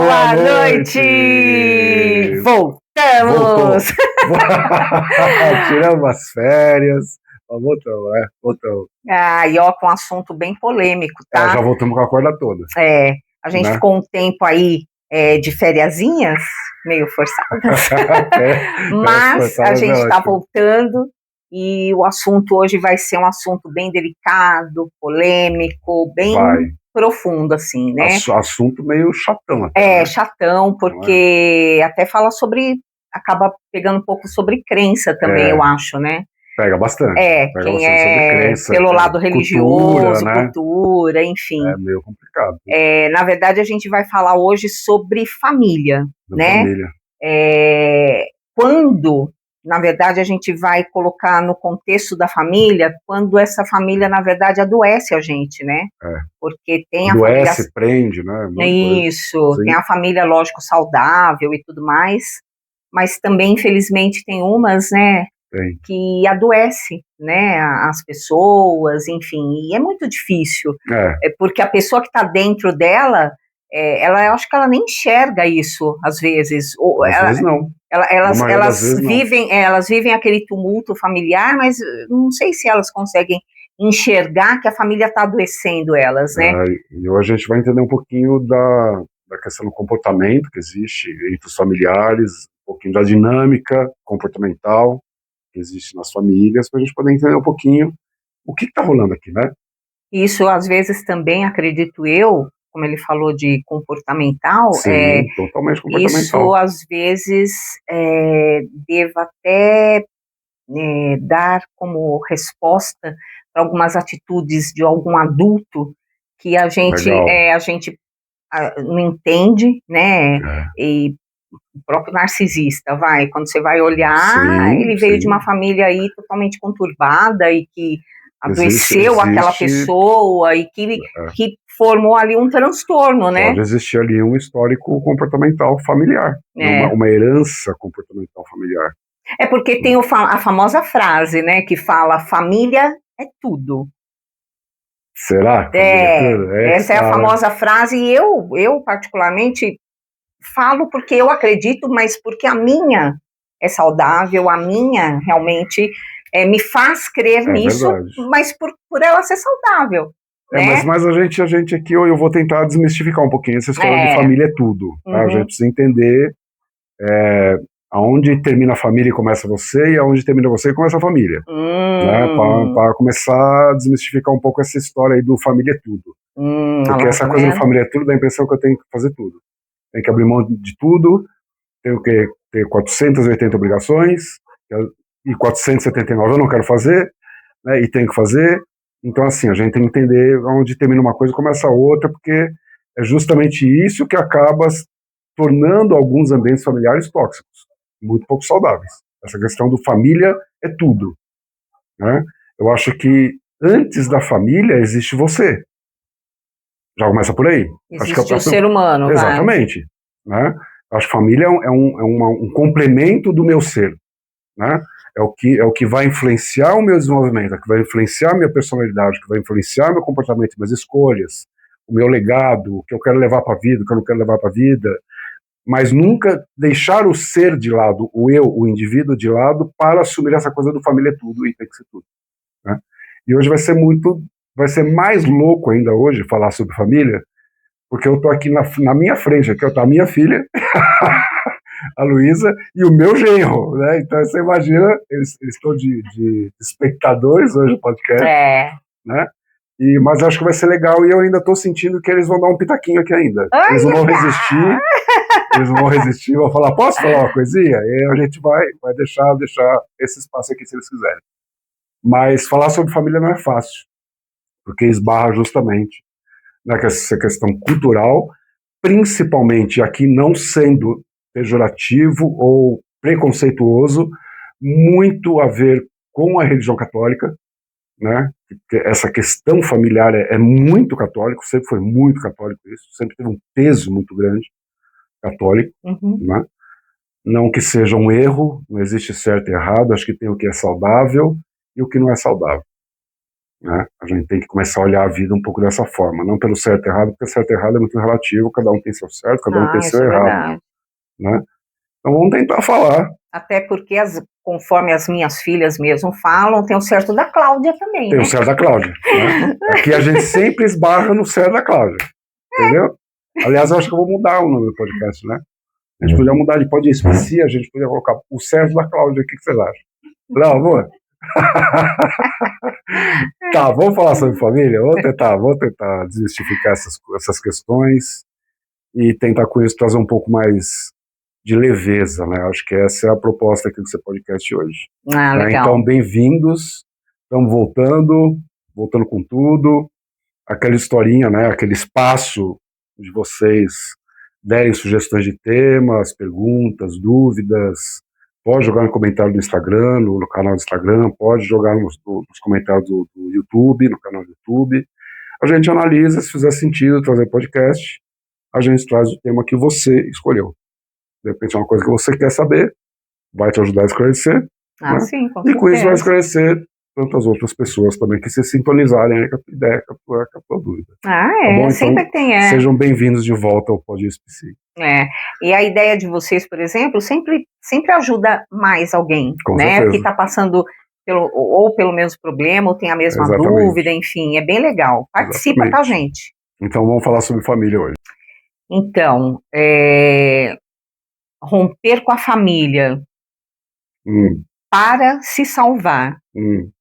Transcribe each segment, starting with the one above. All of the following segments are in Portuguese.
Boa noite! Voltamos! Tiramos as férias, voltamos. E ó, com um assunto bem polêmico, tá? Já voltamos com a corda toda. A gente né? ficou um tempo aí de fériasinhas, meio forçadas, mas a gente está voltando e o assunto hoje vai ser um assunto bem delicado, polêmico, bem profundo, assim, né? Assunto meio chatão até. Chatão, porque até fala sobre, acaba pegando um pouco sobre crença também, eu acho, né? Pega bastante. Pega quem bastante sobre crença, pelo lado religioso, cultura, enfim. É meio complicado. Na verdade, a gente vai falar hoje sobre família, né? Família. Quando, na verdade, a gente vai colocar no contexto da família, quando essa família, na verdade, adoece a gente, né? Porque tem adoece, a família... prende, né? Isso, tem a família, lógico, saudável e tudo mais, mas também, infelizmente, tem umas, né, que adoece, né, as pessoas, enfim, e é muito difícil, porque a pessoa que está dentro dela, eu acho que ela nem enxerga isso, às vezes. Às vezes não. Elas vivem aquele tumulto familiar, mas não sei se elas conseguem enxergar que a família está adoecendo elas, né? E hoje a gente vai entender um pouquinho da questão do comportamento que existe entre os familiares, um pouquinho da dinâmica comportamental que existe nas famílias, para a gente poder entender um pouquinho o que está rolando aqui, né? Isso, às vezes, também, acredito eu, como ele falou de comportamental, sim, totalmente comportamental. Isso, às vezes, deva até dar como resposta para algumas atitudes de algum adulto que a gente não entende, né? E o próprio narcisista, quando você vai olhar, ele veio de uma família aí totalmente conturbada e que adoeceu aquela pessoa e que formou ali um transtorno, né? Pode existir ali um histórico comportamental familiar, uma herança comportamental familiar. Porque tem a famosa frase, né, que fala, família é tudo. Será? Essa é a famosa frase, e eu particularmente falo porque eu acredito, mas porque a minha é saudável, a minha realmente me faz crer nisso, verdade. Mas por ela ser saudável. Né? Mas a gente aqui, eu vou tentar desmistificar um pouquinho essa história de família é tudo. Tá? A gente precisa entender aonde termina a família e começa você, e aonde termina você e começa a família. Né? Para começar a desmistificar um pouco essa história aí do família é tudo. Porque essa coisa do família é tudo dá a impressão que eu tenho que fazer tudo. Tenho que abrir mão de tudo, tenho que ter 480 obrigações, e 479 eu não quero fazer, né, e tenho que fazer. Então, assim, a gente tem que entender onde termina uma coisa e começa a outra, porque é justamente isso que acaba tornando alguns ambientes familiares tóxicos, muito pouco saudáveis. Essa questão do família é tudo. Né? Eu acho que antes da família existe você. Já começa por aí? Existe o ser humano. Exatamente. Né? Acho que família é um complemento do meu ser. Né? É o que vai influenciar o meu desenvolvimento, é o que vai influenciar a minha personalidade, o que vai influenciar meu comportamento, minhas escolhas, o meu legado, o que eu quero levar para a vida, o que eu não quero levar para a vida, mas nunca deixar o ser de lado, o eu, o indivíduo de lado, para assumir essa coisa do família é tudo e tem que ser tudo. Né? E hoje vai ser mais louco ainda hoje falar sobre família, porque eu tô aqui na minha frente, aqui tá a minha filha, a Luísa, e o meu genro, né? Então você imagina, eles estão de espectadores hoje no podcast, né? Mas acho que vai ser legal, e eu ainda tô sentindo que eles vão dar um pitaquinho aqui ainda. Eles não vão resistir, vão falar, posso falar uma coisinha? E a gente vai deixar esse espaço aqui se eles quiserem. Mas falar sobre família não é fácil, porque esbarra justamente nessa questão cultural, principalmente aqui não sendo pejorativo ou preconceituoso, muito a ver com a religião católica, né? Essa questão familiar é muito católico, sempre foi muito católico isso, sempre teve um peso muito grande católico, né? Não que seja um erro, não existe certo e errado, acho que tem o que é saudável e o que não é saudável. né? A gente tem que começar a olhar a vida um pouco dessa forma, não pelo certo e errado, porque certo e errado é muito relativo, cada um tem seu certo, cada um tem seu errado, né? Então vamos tentar falar. Até porque, conforme as minhas filhas mesmo falam, tem o certo da Cláudia também, tem, né? O certo da Cláudia, né? Aqui a gente sempre esbarra no certo da Cláudia, entendeu? Aliás, eu acho que eu vou mudar o nome do podcast, né? A gente podia mudar de podcast, a gente podia colocar o certo da Cláudia, o que vocês acham? Não, amor? Tá, vamos falar sobre família? Vamos tentar desmistificar essas questões e tentar com isso trazer um pouco mais de leveza, né? Acho que essa é a proposta aqui do seu podcast hoje. Legal. Então, bem-vindos, estamos voltando com tudo, aquela historinha, né? Aquele espaço de vocês derem sugestões de temas, perguntas, dúvidas. Pode jogar no comentário do Instagram, no canal do Instagram, pode jogar nos comentários do YouTube, no canal do YouTube. A gente analisa, se fizer sentido trazer podcast, a gente traz o tema que você escolheu. De repente é uma coisa que você quer saber, vai te ajudar a esclarecer. Né? Sim, com certeza. E com isso vai esclarecer tantas outras pessoas também que se sintonizarem com a tua ideia, com a tua dúvida. Tá bom? Sempre então, tem. Sejam bem-vindos de volta ao Pod SPC. E a ideia de vocês, por exemplo, sempre ajuda mais alguém, com né? Certeza. Que está passando pelo mesmo problema, ou tem a mesma dúvida, enfim, é bem legal. Participa, tá, gente? Então vamos falar sobre família hoje. Então, romper com a família para se salvar.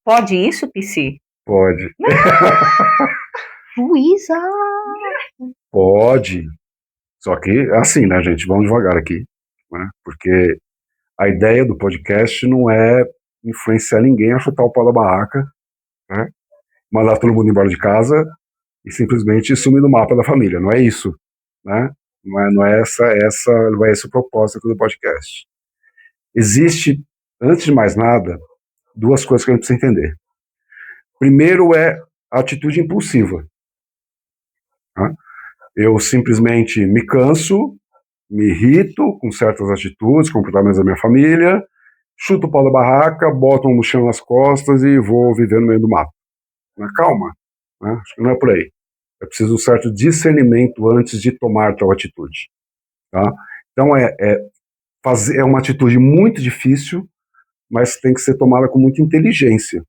Pode isso, Psy? Pode. Luísa! Pode. Só que, assim, né, gente, vamos devagar aqui, né, porque a ideia do podcast não é influenciar ninguém a chutar o pau da barraca, né, mandar todo mundo embora de casa e simplesmente sumir do mapa da família, não é isso, né, não é esse o propósito do podcast. Existe, antes de mais nada, duas coisas que a gente precisa entender. Primeiro é a atitude impulsiva, né? Eu simplesmente me canso, me irrito com certas atitudes, comportamentos da minha família, chuto o pau da barraca, boto um mochila nas costas e vou viver no meio do mato. Mas calma, né? Acho que não é por aí. É preciso um certo discernimento antes de tomar tal atitude. Tá? Então é uma atitude muito difícil, mas tem que ser tomada com muita inteligência,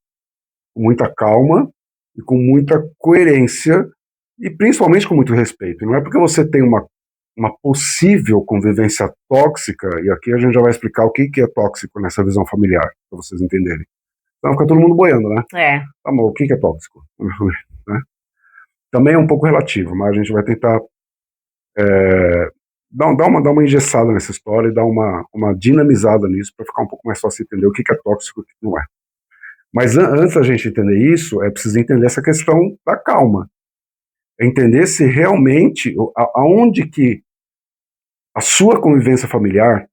com muita calma e com muita coerência e principalmente com muito respeito. Não é porque você tem uma possível convivência tóxica, e aqui a gente já vai explicar o que é tóxico nessa visão familiar, para vocês entenderem. Então fica todo mundo boiando, né? Tá bom, o que é tóxico? Né? Também é um pouco relativo, mas a gente vai tentar dar uma engessada nessa história e dar uma dinamizada nisso para ficar um pouco mais fácil entender o que é tóxico e o que não é. Mas antes da gente entender isso, é preciso entender essa questão da calma. Entender se realmente, aonde que a sua convivência familiar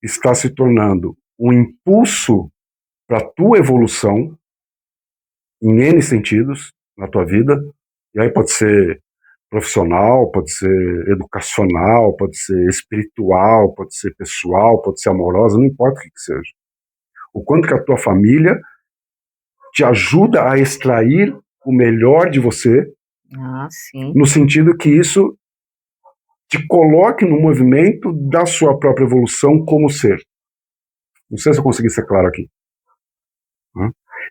está se tornando um impulso para a tua evolução, em N sentidos, na tua vida, e aí pode ser profissional, pode ser educacional, pode ser espiritual, pode ser pessoal, pode ser amorosa, não importa o que seja. O quanto que a tua família te ajuda a extrair o melhor de você, sim. No sentido que isso te coloque no movimento da sua própria evolução como ser. Não sei se eu consegui ser claro aqui.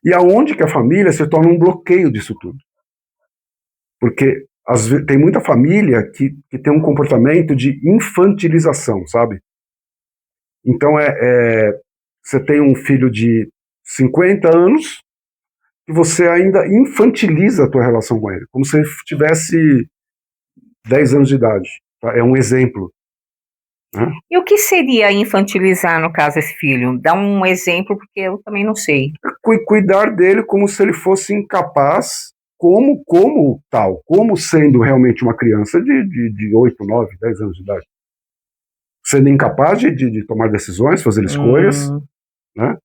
E aonde que a família se torna um bloqueio disso tudo? Porque às vezes, tem muita família que tem um comportamento de infantilização, sabe? Então você tem um filho de 50 anos e você ainda infantiliza a tua relação com ele, como se ele tivesse 10 anos de idade. Tá? É um exemplo. Né? E o que seria infantilizar, no caso, esse filho? Dá um exemplo, porque eu também não sei. Cuidar dele como se ele fosse incapaz, como tal, como sendo realmente uma criança de 8, 9, 10 anos de idade. Sendo incapaz de tomar decisões, fazer escolhas, né?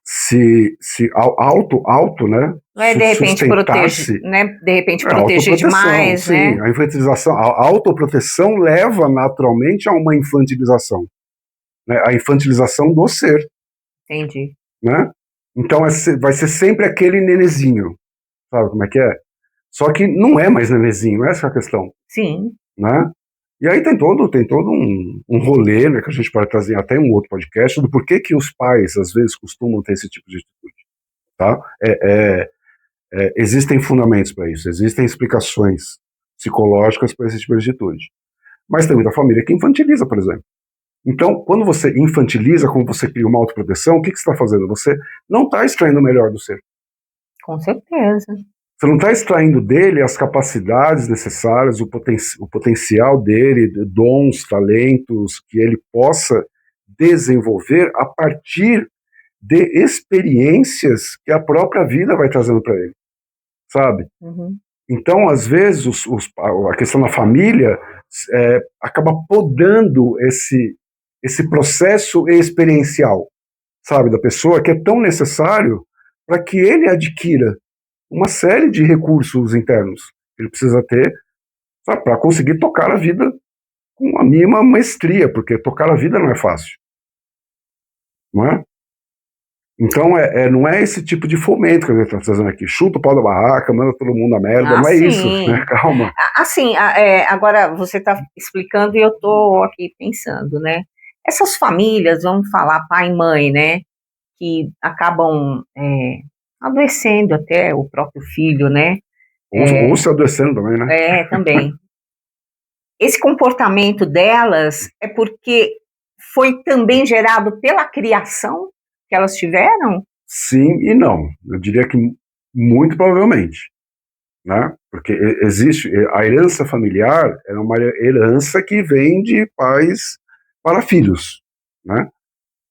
Se auto, né? Não é de repente proteger, né? De repente proteger demais, sim, né? A infantilização, a autoproteção leva naturalmente a uma infantilização, né? A infantilização do ser. Entendi. Né? Então vai ser sempre aquele nenezinho, sabe como é que é? Só que não é mais nenezinho, essa é a questão. Sim. Né? E aí tem todo um rolê, né, que a gente pode trazer até um outro podcast, do porquê que os pais, às vezes, costumam ter esse tipo de atitude. Tá? Existem fundamentos para isso, existem explicações psicológicas para esse tipo de atitude. Mas tem muita família que infantiliza, por exemplo. Então, quando você infantiliza, quando você cria uma autoproteção, o que você está fazendo? Você não está extraindo o melhor do ser. Com certeza. Você não está extraindo dele as capacidades necessárias, o potencial dele, dons, talentos, que ele possa desenvolver a partir de experiências que a própria vida vai trazendo para ele, sabe? Uhum. Então, às vezes, a questão da família acaba podando esse processo experiencial, sabe, da pessoa, que é tão necessário para que ele adquira uma série de recursos internos que ele precisa ter para conseguir tocar a vida com a mínima maestria, porque tocar a vida não é fácil. Não é? Então, não é esse tipo de fomento que a gente está fazendo aqui. Chuta o pau da barraca, manda todo mundo a merda, não é isso, né? Calma. Assim, agora você está explicando e eu estou aqui pensando, né? Essas famílias, vamos falar pai e mãe, né? Que acabam adoecendo até o próprio filho, né? Ou se adoecendo também, né? Também. Esse comportamento delas é porque foi também gerado pela criação que elas tiveram? Sim e não. Eu diria que muito provavelmente. Né? Porque existe a herança familiar, é uma herança que vem de pais para filhos, né?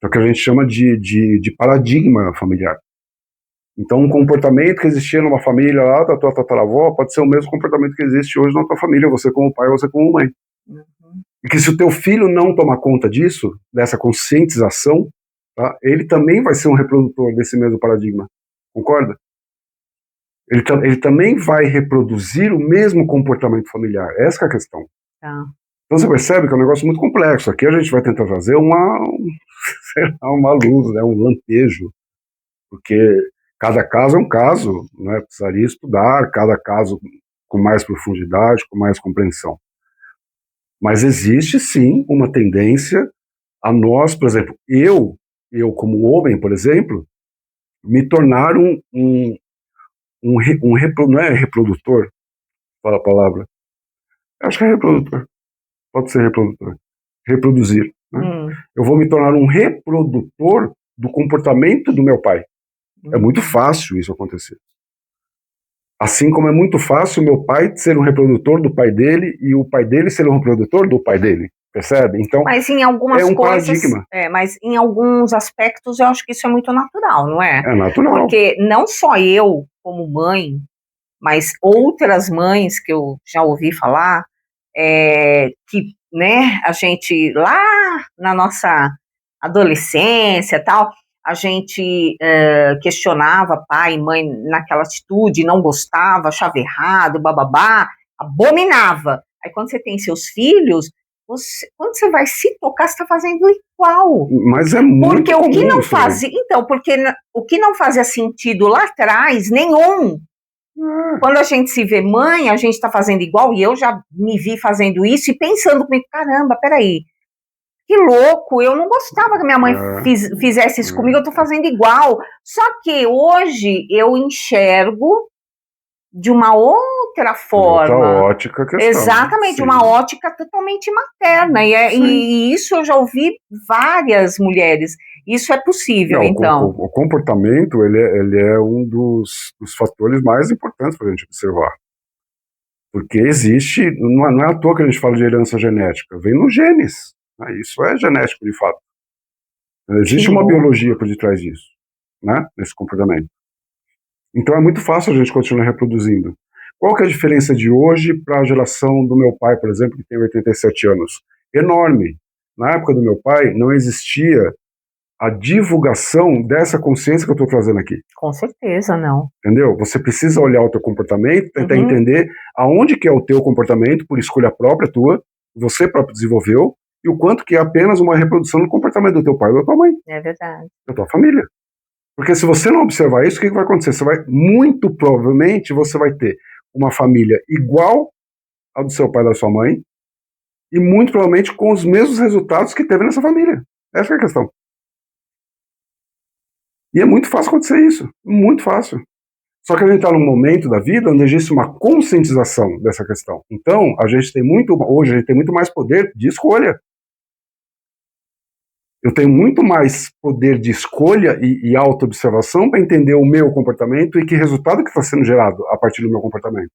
É o que a gente chama de paradigma familiar. Então, um comportamento que existia numa família lá da tua tataravó pode ser o mesmo comportamento que existe hoje na tua família, você como pai, você como mãe. Uhum. E que se o teu filho não tomar conta disso, dessa conscientização, tá, ele também vai ser um reprodutor desse mesmo paradigma. Concorda? Ele também vai reproduzir o mesmo comportamento familiar. Essa é a questão. Tá. Então você percebe que é um negócio muito complexo. Aqui a gente vai tentar fazer uma luz, né, um lampejo, porque cada caso é um caso, né, precisaria estudar cada caso com mais profundidade, com mais compreensão. Mas existe sim uma tendência a nós, por exemplo, eu como homem, por exemplo, me tornar não é reprodutor, fala a palavra, acho que é reprodutor, pode ser reprodutor, reproduzir, né? Eu vou me tornar um reprodutor do comportamento do meu pai. É muito fácil isso acontecer. Assim como é muito fácil o meu pai ser um reprodutor do pai dele e o pai dele ser um reprodutor do pai dele, percebe? Então, mas em algumas é um coisas, paradigma. Mas em alguns aspectos eu acho que isso é muito natural, não é? É natural. Porque não só eu, como mãe, mas outras mães que eu já ouvi falar, que, né, a gente, lá na nossa adolescência tal, a gente questionava pai e mãe naquela atitude, não gostava, achava errado, bababá, abominava. Aí quando você tem seus filhos, quando você vai se tocar, você está fazendo igual. Mas é muito porque o que não isso, fazia, então, porque o que não fazia sentido lá atrás, nenhum. Quando a gente se vê mãe, a gente está fazendo igual, e eu já me vi fazendo isso e pensando comigo, caramba, peraí, que louco, eu não gostava que minha mãe fizesse isso comigo, eu estou fazendo igual. Só que hoje eu enxergo de uma outra forma. Outra ótica questão. Exatamente, Sim. uma ótica totalmente materna. E isso eu já ouvi várias mulheres. Isso é possível, não, então. O comportamento, ele é um dos fatores mais importantes para a gente observar. Porque existe, não é à toa que a gente fala de herança genética, vem nos genes. Né? Isso é genético, de fato. Existe uma biologia por detrás disso, né, nesse comportamento. Então é muito fácil a gente continuar reproduzindo. Qual que é a diferença de hoje para a geração do meu pai, por exemplo, que tem 87 anos? Enorme. Na época do meu pai, não existia a divulgação dessa consciência que eu estou trazendo aqui. Com certeza, não. Entendeu? Você precisa olhar o teu comportamento, tentar entender aonde que é o teu comportamento, por escolha própria tua, você próprio desenvolveu, e o quanto que é apenas uma reprodução do comportamento do teu pai ou da tua mãe. É verdade. Da tua família. Porque se você não observar isso, o que vai acontecer? Muito provavelmente, você vai ter uma família igual ao do seu pai e da sua mãe, e muito provavelmente com os mesmos resultados que teve nessa família. Essa é a questão. E é muito fácil acontecer isso, muito fácil. Só que a gente está num momento da vida onde existe uma conscientização dessa questão. Então, hoje a gente tem muito mais poder de escolha. Eu tenho muito mais poder de escolha e auto-observação para entender o meu comportamento e que resultado que está sendo gerado a partir do meu comportamento.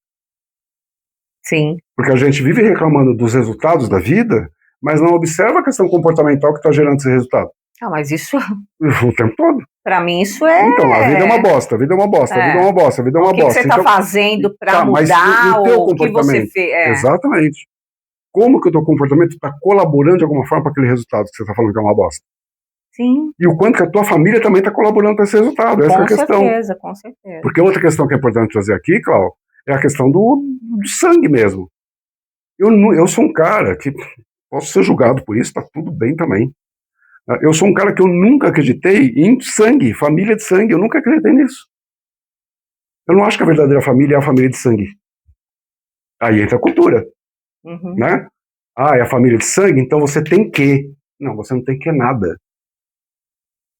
Sim. Porque a gente vive reclamando dos resultados da vida, mas não observa a questão comportamental que está gerando esse resultado. Ah, mas isso... O tempo todo. Para mim isso é... Então, a vida é uma bosta, a vida é uma bosta, a vida é uma bosta, a vida é uma bosta. O que você está fazendo para mudar o que você fez? Exatamente. Como que o teu comportamento está colaborando de alguma forma para aquele resultado que você está falando que é uma bosta? Sim. E o quanto que a tua família também está colaborando para esse resultado. Essa é a questão. Com certeza. Porque outra questão que é importante trazer aqui, Cláudio, é a questão do sangue mesmo. Eu sou um cara que posso ser julgado por isso, está tudo bem também. Eu sou um cara que eu nunca acreditei em sangue, família de sangue, eu nunca acreditei nisso. Eu não acho que a verdadeira família é a família de sangue. Aí entra a cultura, né? Ah, é a família de sangue, então você tem que. Não, você não tem que nada.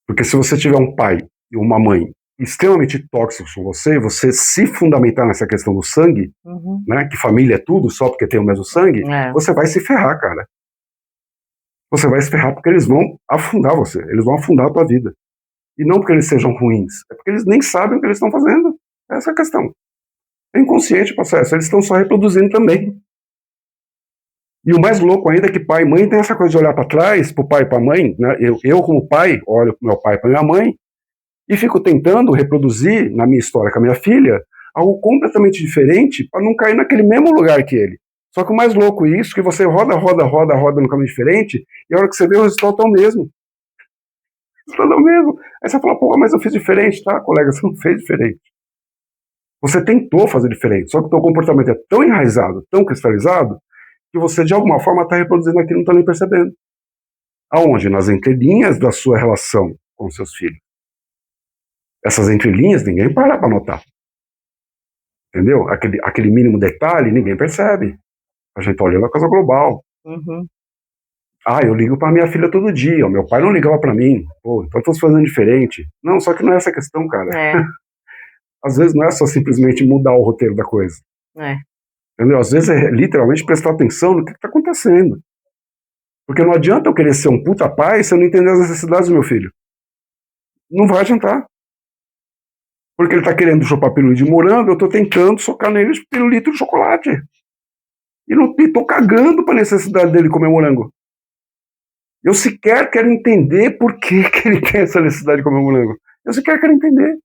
Porque se você tiver um pai e uma mãe extremamente tóxicos com você, você se fundamentar nessa questão do sangue, né, que família é tudo, só porque tem o mesmo sangue, você vai se ferrar, cara. Você vai se ferrar porque eles vão afundar você, eles vão afundar a tua vida. E não porque eles sejam ruins, é porque eles nem sabem o que eles estão fazendo. Essa é a questão. É inconsciente o processo, eles estão só reproduzindo também. E o mais louco ainda é que pai e mãe tem essa coisa de olhar para trás, pro pai e pra mãe, né? Eu como pai, olho pro meu pai e pra minha mãe, e fico tentando reproduzir, na minha história com a minha filha, algo completamente diferente para não cair naquele mesmo lugar que ele. Só que o mais louco é isso, que você roda no caminho diferente, e a hora que você vê o resultado é o mesmo. O resultado é o mesmo. Aí você fala, pô, mas eu fiz diferente, tá, colega? Você não fez diferente. Você tentou fazer diferente, só que o teu comportamento é tão enraizado, tão cristalizado, que você de alguma forma está reproduzindo aquilo e não está nem percebendo. Aonde? Nas entrelinhas da sua relação com seus filhos. Essas entrelinhas ninguém para notar. Entendeu? Aquele mínimo detalhe ninguém percebe. A gente olha na coisa global. Ah, eu ligo para minha filha todo dia, o meu pai não ligava para mim. Pô, então eu tô fazendo diferente. Não, só que não é essa a questão, cara. Às vezes não é só simplesmente mudar o roteiro da coisa. Entendeu? Às vezes é literalmente prestar atenção no que está acontecendo. Porque não adianta eu querer ser um puta pai se eu não entender as necessidades do meu filho. Não vai adiantar. Porque ele está querendo chupar pirulito de morango, eu estou tentando socar nele pirulito de chocolate. E estou cagando para a necessidade dele comer morango. Eu sequer quero entender por que ele tem essa necessidade de comer morango. Eu sequer quero entender.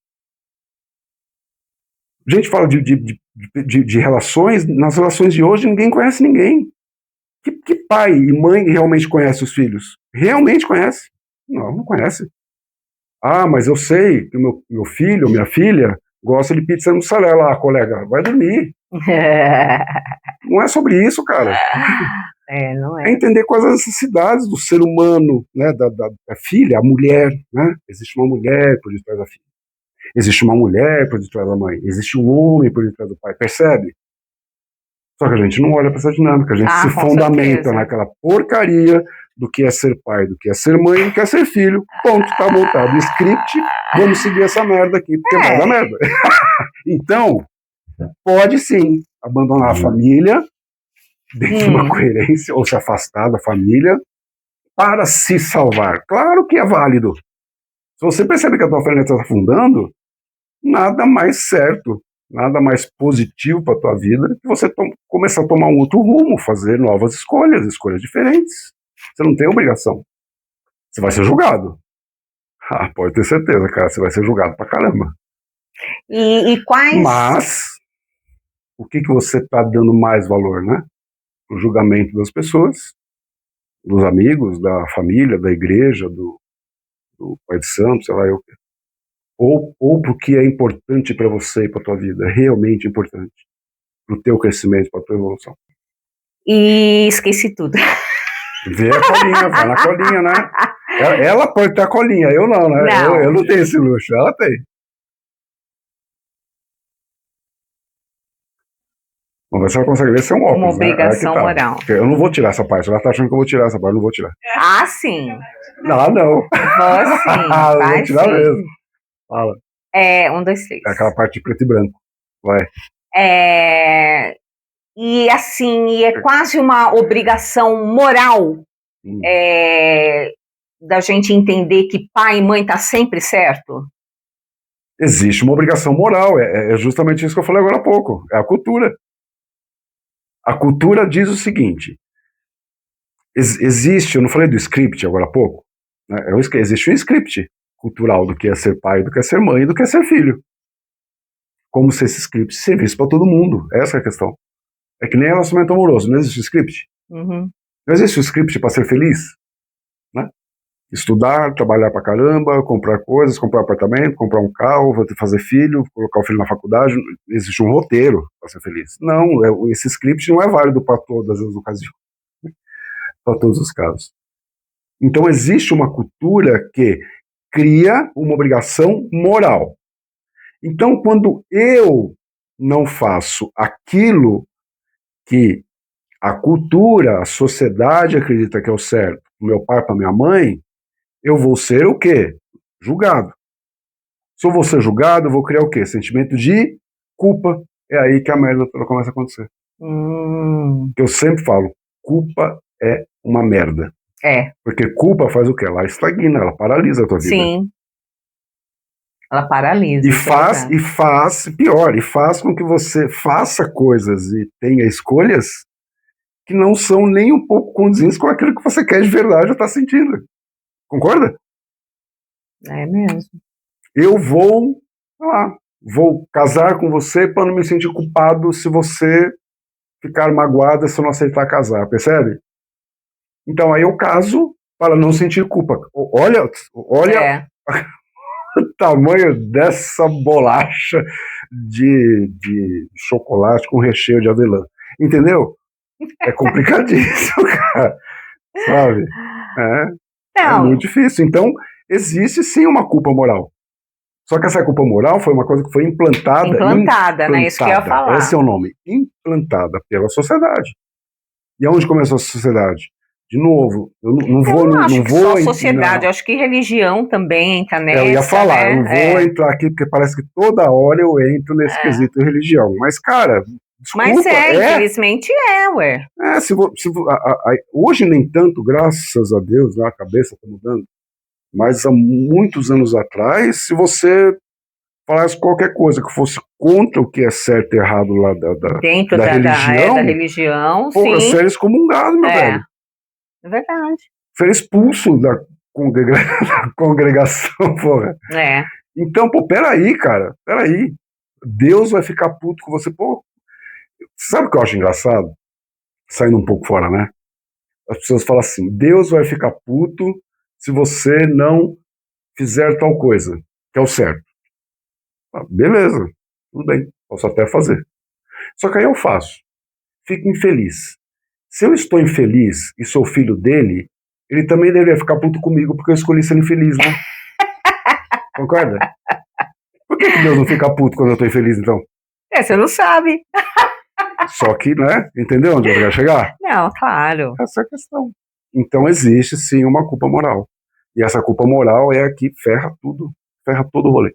A gente fala de relações, nas relações de hoje ninguém conhece ninguém. Que pai e mãe realmente conhece os filhos? Realmente conhece? Não conhece. Ah, mas eu sei que o meu filho, minha filha, gosta de pizza mussarela. Ah, colega, vai dormir. Não é sobre isso, cara. Não é. É entender quais as necessidades do ser humano, né, da filha, a mulher, né? Existe uma mulher por detrás da filha. Existe uma mulher por detrás da mãe. Existe um homem por detrás do pai. Percebe? Só que a gente não olha para essa dinâmica. A gente se fundamenta naquela porcaria do que é ser pai, do que é ser mãe, do que é ser filho. Ponto, tá montado o script, vamos seguir essa merda aqui, porque vai dar merda. Então, pode sim abandonar a família dentro de uma coerência, ou se afastar da família para se salvar. Claro que é válido. Se você percebe que a tua família está afundando, nada mais certo, nada mais positivo para a tua vida que você começar a tomar um outro rumo, fazer novas escolhas diferentes. Você não tem obrigação. Você vai ser julgado. Ah, pode ter certeza, cara, você vai ser julgado pra caramba. E quais... Mas, o que você está dando mais valor, né? O julgamento das pessoas, dos amigos, da família, da igreja, do pai de santo, sei lá eu. Ou porque é importante para você e para tua vida, é realmente importante para o teu crescimento, para a tua evolução. E esqueci tudo. Vê a colinha, vai na colinha, né? Ela pode ter a colinha, eu não, né? Não. Eu não tenho esse luxo, ela tem. Vamos ver se ela consegue ver se é um óculos, uma obrigação né? moral. Eu não vou tirar essa parte, ela tá achando que eu vou tirar essa parte, eu não vou tirar. Ah, sim. Não. Vou sim, Eu vou tirar sim. mesmo. Fala. 1, 2, 3. É aquela parte de preto e branco. Vai. E assim, é quase uma obrigação moral da gente entender que pai e mãe tá sempre certo? Existe uma obrigação moral, é justamente isso que eu falei agora há pouco, é a cultura. A cultura diz o seguinte, existe, eu não falei do script agora há pouco, né? Existe um script cultural do que é ser pai, do que é ser mãe, do que é ser filho. Como se esse script servisse para todo mundo, essa é a questão. É que nem relacionamento amoroso, não existe script. Uhum. Não existe um script para ser feliz, né? Estudar, trabalhar pra caramba, comprar coisas, comprar um apartamento, comprar um carro, fazer filho, colocar o filho na faculdade. Existe um roteiro para ser feliz. Não, esse script não é válido para todas as ocasiões, para todos os casos. Então existe uma cultura que cria uma obrigação moral. Então quando eu não faço aquilo que a cultura, a sociedade acredita que é o certo, pro meu pai, para minha mãe, eu vou ser o quê? Julgado. Se eu vou ser julgado, eu vou criar o quê? Sentimento de culpa. É aí que a merda toda começa a acontecer. Eu sempre falo, culpa é uma merda. Porque culpa faz o quê? Ela estagna, ela paralisa a tua vida. Sim. Ela paralisa. E faz com que você faça coisas e tenha escolhas que não são nem um pouco condizentes com aquilo que você quer de verdade ou está sentindo. Concorda? É mesmo. Eu vou casar com você para não me sentir culpado se você ficar magoada se eu não aceitar casar, percebe? Então aí eu caso para não sentir culpa. Olha o tamanho dessa bolacha de chocolate com recheio de avelã. Entendeu? É complicadíssimo, cara. Sabe? É muito difícil. Então, existe sim uma culpa moral. Só que essa culpa moral foi uma coisa que foi implantada, né? Isso que eu ia falar. Esse é o nome. Implantada pela sociedade. E aonde começou a sociedade? De novo, eu não vou só sociedade, eu acho que religião também entra nessa. Eu ia falar, eu não vou entrar aqui, porque parece que toda hora eu entro nesse quesito de religião. Mas, cara, desculpa. Mas infelizmente ué. Hoje nem tanto, graças a Deus, né, a cabeça está mudando. Mas há muitos anos atrás, se você falasse qualquer coisa que fosse contra o que é certo e errado lá dentro da religião, sim. Você era excomungado, meu velho. É verdade. Você era expulso da congregação, porra. Então, peraí, cara, peraí. Deus vai ficar puto com você, Sabe o que eu acho engraçado? Saindo um pouco fora, né? As pessoas falam assim, Deus vai ficar puto se você não fizer tal coisa, que é o certo. Beleza, tudo bem, posso até fazer. Só que aí eu faço, fico infeliz. Se eu estou infeliz e sou filho dele, ele também deveria ficar puto comigo porque eu escolhi ser infeliz, né? Concorda? Por que Deus não fica puto quando eu estou infeliz, então? Você não sabe. Só que, né? Entendeu onde eu quero chegar? Não, claro. Essa é a questão. Então existe sim uma culpa moral. E essa culpa moral é a que ferra tudo, ferra todo o rolê.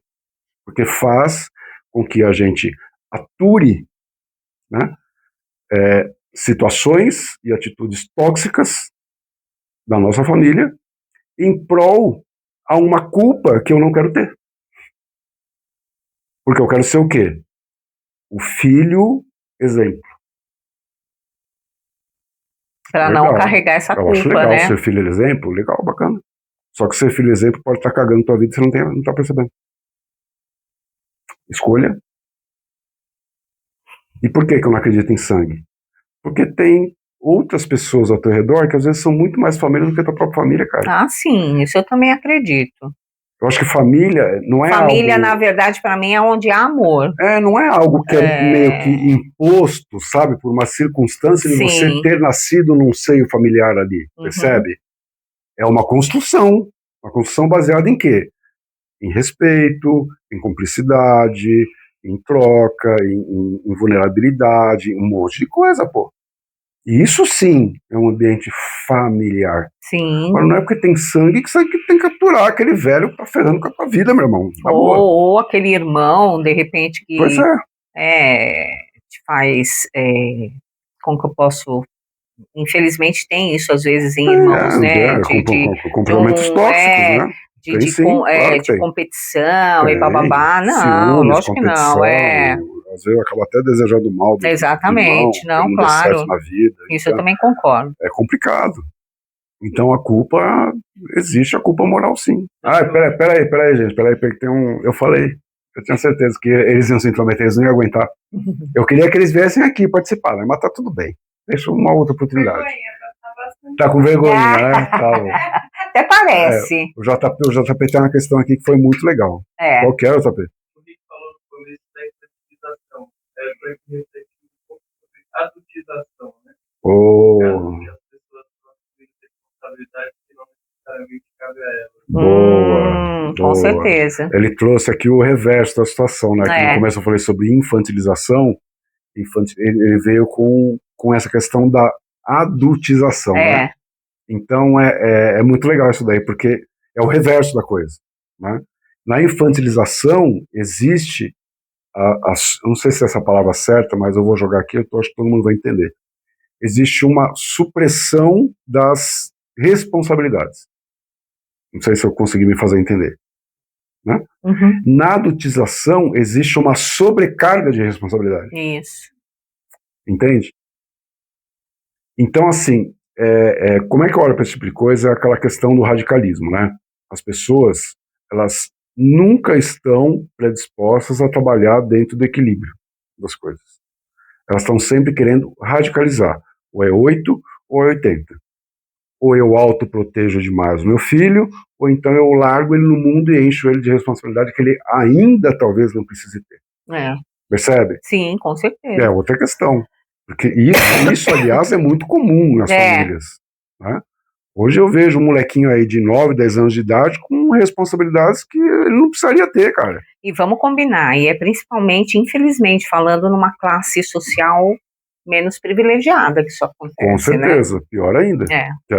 Porque faz com que a gente ature, né, situações e atitudes tóxicas da nossa família em prol a uma culpa que eu não quero ter. Porque eu quero ser o quê? O filho exemplo. Para não carregar essa culpa, acho legal, né? Ser filho exemplo, legal, bacana. Só que ser filho exemplo pode estar cagando tua vida e você não tá percebendo. Escolha. E por que eu não acredito em sangue? Porque tem outras pessoas ao teu redor que às vezes são muito mais família do que a tua própria família, cara. Ah, sim, isso eu também acredito. Eu acho que família não é Família, algo... na verdade, para mim, é onde há amor. Não é algo que é meio que imposto, sabe, por uma circunstância de você ter nascido num seio familiar ali, percebe? É uma construção baseada em quê? Em respeito, em cumplicidade, em troca, em vulnerabilidade, um monte de coisa, pô. E isso sim é um ambiente familiar. Sim. Agora não é porque tem sangue que você tem que capturar aquele velho que tá ferrando com a tua vida, meu irmão. Ou aquele irmão, de repente, que pois te faz. Como que eu posso. Infelizmente tem isso às vezes em irmãos, né? Comportamentos tóxicos, né? De competição e bababá. Não, ciúmes, lógico que não. Às vezes acaba até desejando mal do Exatamente, irmão, não, claro. na vida. Isso então, eu também concordo. É complicado. Então a culpa, existe a culpa moral sim. Peraí, gente, porque tem um... Eu falei, eu tinha certeza que eles iam se intrometer, eles não iam aguentar. Eu queria que eles viessem aqui participar, né? Mas tá tudo bem. Deixa uma outra oportunidade. Tá com vergonha, né? Tá, até parece. O JP tem uma questão aqui que foi muito legal. Qual que é, JP? O que falou no começo da infantilização. Para que refletir um pouco sobre adultização, né? As pessoas assumem responsabilidade que não necessariamente cabe a elas. Boa. Com certeza. Ele trouxe aqui o reverso da situação, né? Que no começo eu falei sobre infantilização, ele veio com essa questão da adultização, né? Então é muito legal isso daí, porque é o reverso da coisa, né? Na infantilização existe, não sei se é essa palavra certa, mas eu vou jogar aqui, eu acho que todo mundo vai entender. Existe uma supressão das responsabilidades. Não sei se eu consegui me fazer entender. Né? Na adultização existe uma sobrecarga de responsabilidade. Isso. Entende? Então, assim, como é que eu olho para esse tipo de coisa? É aquela questão do radicalismo, né? As pessoas, elas nunca estão predispostas a trabalhar dentro do equilíbrio das coisas. Elas estão sempre querendo radicalizar. Ou é 8 ou é 80. Ou eu autoprotejo demais o meu filho, ou então eu largo ele no mundo e encho ele de responsabilidade que ele ainda talvez não precise ter. Percebe? Sim, com certeza. É outra questão. Porque isso aliás, é muito comum nas famílias. Né? Hoje eu vejo um molequinho aí de 9, 10 anos de idade com responsabilidades que ele não precisaria ter, cara. E vamos combinar, e é principalmente, infelizmente, falando numa classe social menos privilegiada que isso acontece, com certeza, né? Pior ainda.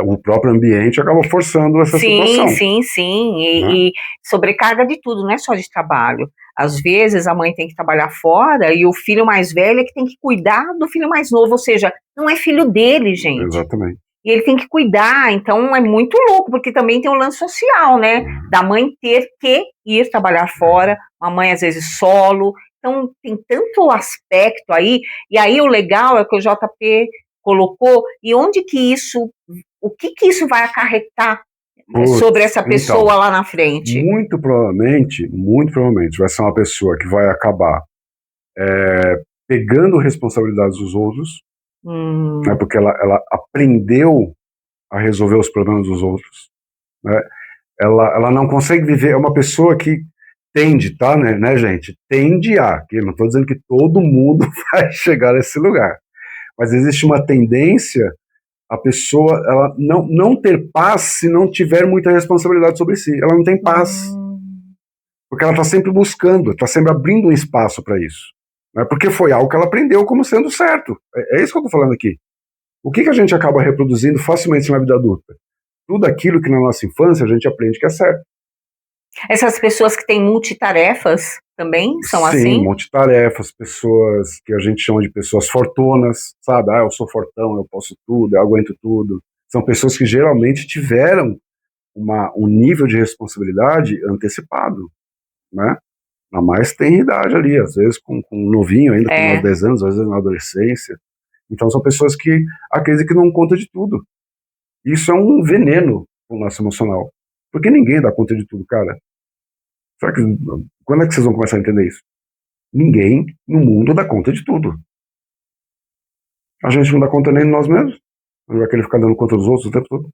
O próprio ambiente acaba forçando essa situação. Sim. E sobrecarga de tudo, não é só de trabalho. Às vezes a mãe tem que trabalhar fora e o filho mais velho é que tem que cuidar do filho mais novo, ou seja, não é filho dele, gente. Exatamente. E ele tem que cuidar, então é muito louco, porque também tem o lance social, né? Da mãe ter que ir trabalhar fora, uma mãe às vezes solo. Então, tem tanto aspecto aí, e aí o legal é que o JP colocou, e onde que isso, o que isso vai acarretar sobre essa pessoa lá na frente? Muito provavelmente, vai ser uma pessoa que vai acabar pegando responsabilidades dos outros, né, porque ela aprendeu a resolver os problemas dos outros, né? Ela não consegue viver, é uma pessoa que tende, tá, né, gente? Tende que não estou dizendo que todo mundo vai chegar nesse lugar, mas existe uma tendência a pessoa ela não ter paz se não tiver muita responsabilidade sobre si. Ela não tem paz, porque ela está sempre buscando, está sempre abrindo um espaço para isso, né? Porque foi algo que ela aprendeu como sendo certo. É isso que eu estou falando aqui. O que a gente acaba reproduzindo facilmente na vida adulta? Tudo aquilo que na nossa infância a gente aprende que é certo. Essas pessoas que têm multitarefas também são assim? Sim, multitarefas, pessoas que a gente chama de pessoas fortonas, sabe? Eu sou fortão, eu posso tudo, eu aguento tudo. São pessoas que geralmente tiveram um nível de responsabilidade antecipado, né? Na mais tenra idade ali, às vezes com um novinho ainda, com 9, 10 anos, às vezes na adolescência. Então são pessoas que acreditam que não conta de tudo. Isso é um veneno para o nosso emocional. Porque ninguém dá conta de tudo, cara. Quando é que vocês vão começar a entender isso? Ninguém no mundo dá conta de tudo. A gente não dá conta nem de nós mesmos. Não vai querer ficar dando conta dos outros o tempo todo.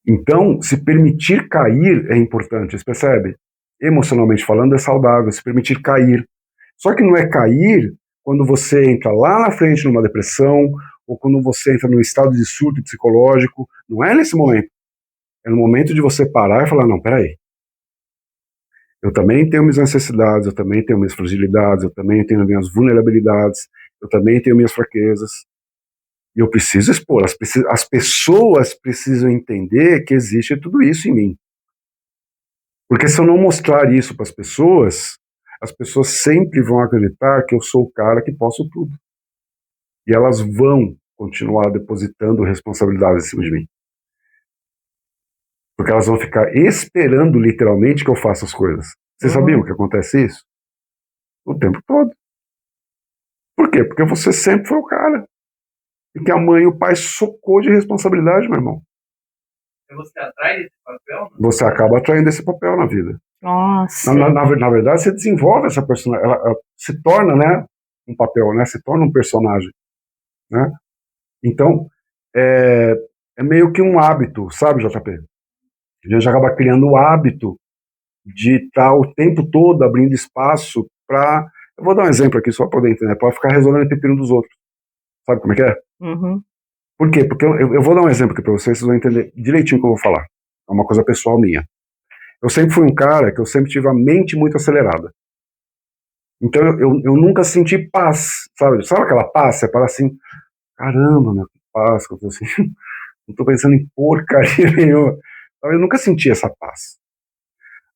Então, se permitir cair é importante, você percebe? Emocionalmente falando, é saudável, se permitir cair. Só que não é cair quando você entra lá na frente numa depressão, ou quando você entra num estado de surto psicológico. Não é nesse momento. É no momento de você parar e falar, não, peraí. Eu também tenho minhas necessidades, eu também tenho minhas fragilidades, eu também tenho minhas vulnerabilidades, eu também tenho minhas fraquezas. E eu preciso expor. As pessoas precisam entender que existe tudo isso em mim. Porque se eu não mostrar isso para as pessoas sempre vão acreditar que eu sou o cara que posso tudo. E elas vão continuar depositando responsabilidades em cima de mim. Porque elas vão ficar esperando literalmente que eu faça as coisas. Vocês sabiam que acontece isso? O tempo todo. Por quê? Porque você sempre foi o cara. E que a mãe e o pai socou de responsabilidade, meu irmão. E você atrai esse papel? Você acaba atraindo esse papel na vida. Nossa. Na verdade, você desenvolve essa personagem. Ela se torna, né, um papel, né? Se torna um personagem. Né? Então, é meio que um hábito, sabe, JP? A gente acaba criando o hábito de estar o tempo todo abrindo espaço para... Eu vou dar um exemplo aqui só para poder entender, para ficar resolvendo o pepino dos outros. Sabe como é que é? Uhum. Por quê? Porque eu vou dar um exemplo aqui para vocês vão entender direitinho o que eu vou falar. É uma coisa pessoal minha. Eu sempre fui um cara que eu sempre tive a mente muito acelerada. Então eu nunca senti paz, sabe? Sabe aquela paz? Você fala assim, caramba, meu, que paz, que eu tô assim, não tô pensando em porcaria nenhuma. Eu nunca senti essa paz.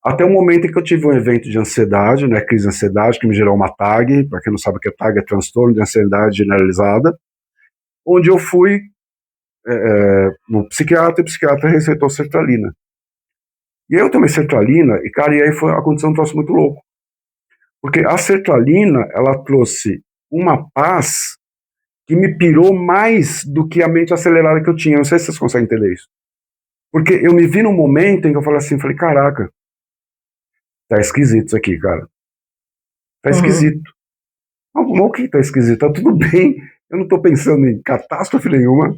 Até o momento em que eu tive um evento de ansiedade, né, crise de ansiedade, que me gerou uma TAG, para quem não sabe o que é TAG, é transtorno de ansiedade generalizada, onde eu fui no psiquiatra, e o psiquiatra receitou sertralina. E aí eu tomei sertralina, e cara, e aí aconteceu um troço muito louco. Porque a sertralina, ela trouxe uma paz que me pirou mais do que a mente acelerada que eu tinha. Não sei se vocês conseguem entender isso. Porque eu me vi num momento em que eu falei assim, caraca, tá esquisito isso aqui, cara. Tá esquisito. O que tá esquisito? Tá tudo bem. Eu não tô pensando em catástrofe nenhuma.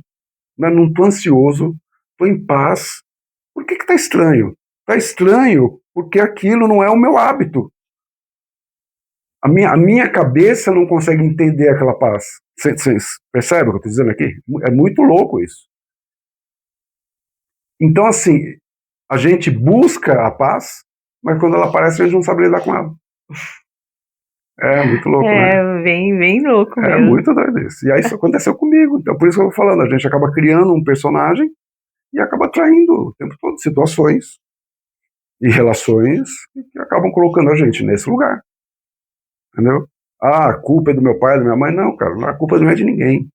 Não tô ansioso. Tô em paz. Por que tá estranho? Tá estranho porque aquilo não é o meu hábito. A minha cabeça não consegue entender aquela paz. Vocês percebem o que eu tô dizendo aqui? É muito louco isso. Então, assim, a gente busca a paz, mas quando ela aparece, a gente não sabe lidar com ela. É muito louco, né? É bem louco mesmo. É muito doido isso. E aí isso aconteceu comigo. Então, por isso que eu tô falando, a gente acaba criando um personagem e acaba atraindo o tempo todo situações e relações que acabam colocando a gente nesse lugar. Entendeu? A culpa é do meu pai, da minha mãe. Não, cara, a culpa não é de ninguém.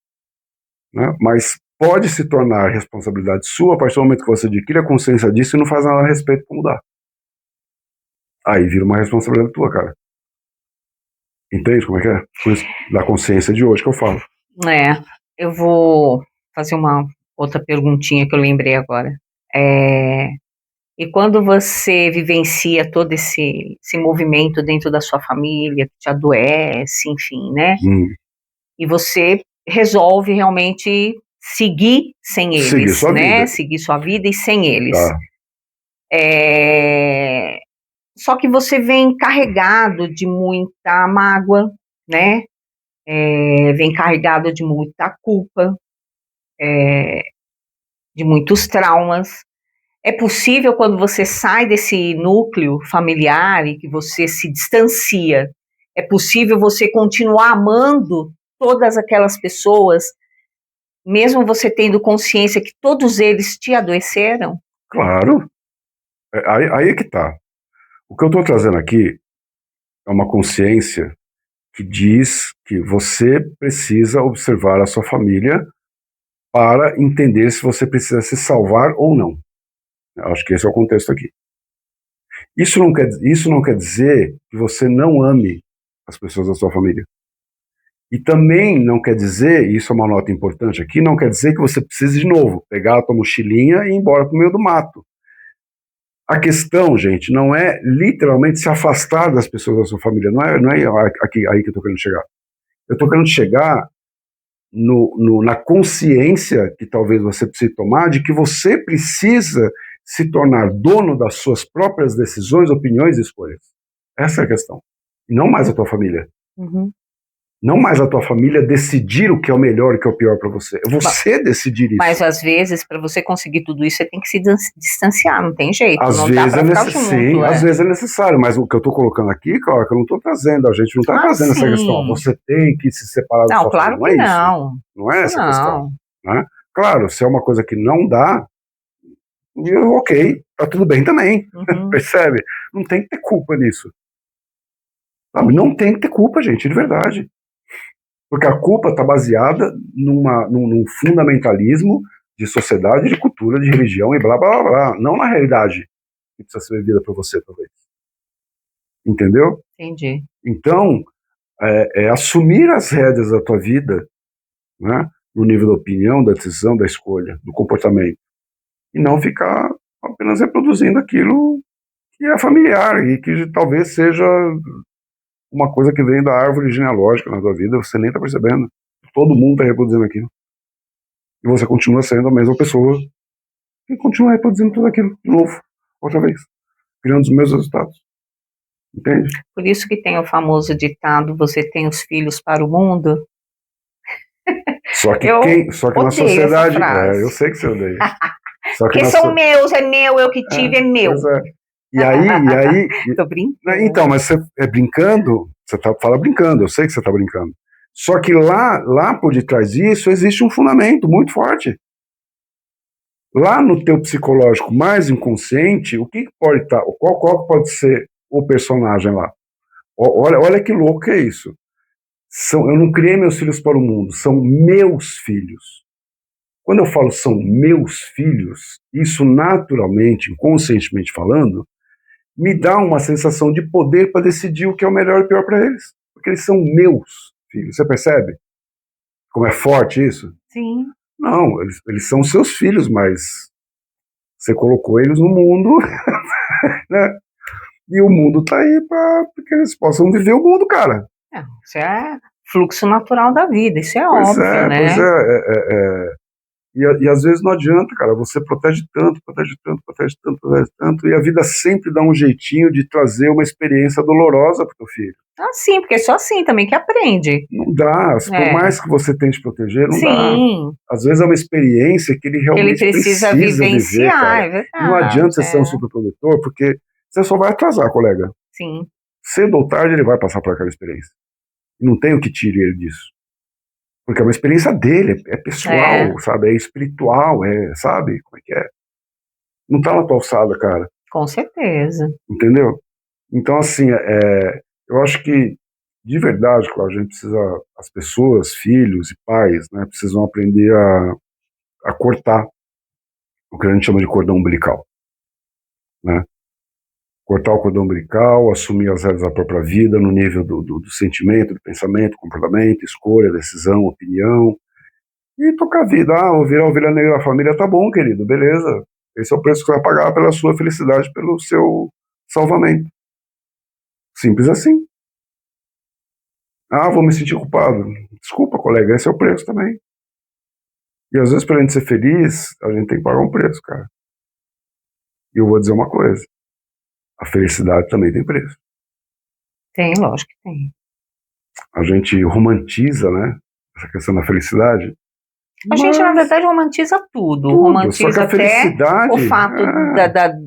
Né? Mas pode se tornar responsabilidade sua a partir do momento que você adquire a consciência disso e não faz nada a respeito para mudar. Aí vira uma responsabilidade tua, cara. Entende como é que é? Por isso, da consciência de hoje que eu falo. Eu vou fazer uma outra perguntinha que eu lembrei agora. E quando você vivencia todo esse movimento dentro da sua família, que te adoece, enfim, né? E você resolve realmente seguir sem eles, seguir sua né? vida. Seguir sua vida e sem eles. Tá. Só que você vem carregado de muita mágoa, né? Vem carregado de muita culpa, de muitos traumas. É possível, quando você sai desse núcleo familiar e que você se distancia, é possível você continuar amando todas aquelas pessoas, mesmo você tendo consciência que todos eles te adoeceram? Claro. Aí é que tá. O que eu estou trazendo aqui é uma consciência que diz que você precisa observar a sua família para entender se você precisa se salvar ou não. Acho que esse é o contexto aqui. Isso não quer dizer que você não ame as pessoas da sua família. E também não quer dizer, e isso é uma nota importante aqui, não quer dizer que você precise de novo pegar a tua mochilinha e ir embora para o meio do mato. A questão, gente, não é literalmente se afastar das pessoas da sua família. Não é aí que eu estou querendo chegar. Eu estou querendo chegar na consciência que talvez você precise tomar de que você precisa se tornar dono das suas próprias decisões, opiniões e escolhas. Essa é a questão. E não mais a tua família. Uhum. Não mais a tua família decidir o que é o melhor e o que é o pior para você. É você decidir isso. Mas às vezes, para você conseguir tudo isso, você tem que se distanciar, não tem jeito. Às não vezes dá pra ficar junto, sim, às vezes é necessário, mas o que eu estou colocando aqui, claro, que eu não estou trazendo, a gente não está trazendo essa questão. Você tem que se separar da sua claro família. Não, é claro isso. que Não é essa a questão. Né? Claro, se é uma coisa que não dá, ok, tá tudo bem também. Uhum. Percebe? Não tem que ter culpa nisso. Sabe? Não tem que ter culpa, gente, de verdade. Porque a culpa está baseada num fundamentalismo de sociedade, de cultura, de religião e blá, blá, blá, blá. Não na realidade que precisa ser vivida por você, talvez. Entendeu? Entendi. Então, assumir as rédeas da tua vida, né, no nível da opinião, da decisão, da escolha, do comportamento. E não ficar apenas reproduzindo aquilo que é familiar e que talvez seja uma coisa que vem da árvore genealógica na tua vida, você nem está percebendo. Todo mundo está reproduzindo aquilo. E você continua sendo a mesma pessoa e continua reproduzindo tudo aquilo de novo, outra vez, criando os mesmos resultados. Entende? Por isso que tem o famoso ditado, você tem os filhos para o mundo. Só que, na sociedade... eu sei que você odeia. Porque são meus, é meu, eu que tive, é meu. Pois é. E aí... Tô brincando. Então, mas você é brincando, fala brincando, eu sei que você está brincando. Só que lá por detrás disso existe um fundamento muito forte. Lá no teu psicológico mais inconsciente, o que pode estar, qual pode ser o personagem lá? Olha que louco que é isso. Eu não criei meus filhos para o mundo, são meus filhos. Quando eu falo são meus filhos, isso naturalmente, inconscientemente falando, me dá uma sensação de poder para decidir o que é o melhor e o pior para eles. Porque eles são meus filhos. Você percebe como é forte isso? Sim. Não, eles são seus filhos, mas você colocou eles no mundo, né? E o mundo tá aí para que eles possam viver o mundo, cara. Isso é fluxo natural da vida, isso é óbvio, né? Pois é. E às vezes não adianta, cara, você protege tanto, e a vida sempre dá um jeitinho de trazer uma experiência dolorosa pro teu filho. Sim, porque é só assim também que aprende. Não dá, por mais que você tente proteger, não dá. Às vezes é uma experiência que ele realmente precisa vivenciar, é verdade. Não adianta você ser um superprodutor, porque você só vai atrasar, colega. Sim. Cedo ou tarde ele vai passar por aquela experiência. E não tem o que tire ele disso. Porque é uma experiência dele, é pessoal, sabe? É espiritual, sabe? Como é que é? Não tá na tua alçada, cara. Com certeza. Entendeu? Então, assim, eu acho que, de verdade, Cláudio, a gente precisa, as pessoas, filhos e pais, né, precisam aprender a cortar o que a gente chama de cordão umbilical, né? Cortar o cordão umbilical, assumir as rédeas da própria vida no nível do sentimento, do pensamento, comportamento, escolha, decisão, opinião, e tocar a vida. Vou virar ovelha negra da família, tá bom, querido, beleza. Esse é o preço que você vai pagar pela sua felicidade, pelo seu salvamento. Simples assim. Vou me sentir culpado. Desculpa, colega, esse é o preço também. E às vezes, pra gente ser feliz, a gente tem que pagar um preço, cara. E eu vou dizer uma coisa. A felicidade também tem preço. Tem, lógico que tem. A gente romantiza, né, essa questão da felicidade. A gente, na verdade, romantiza tudo. Romantiza até o fato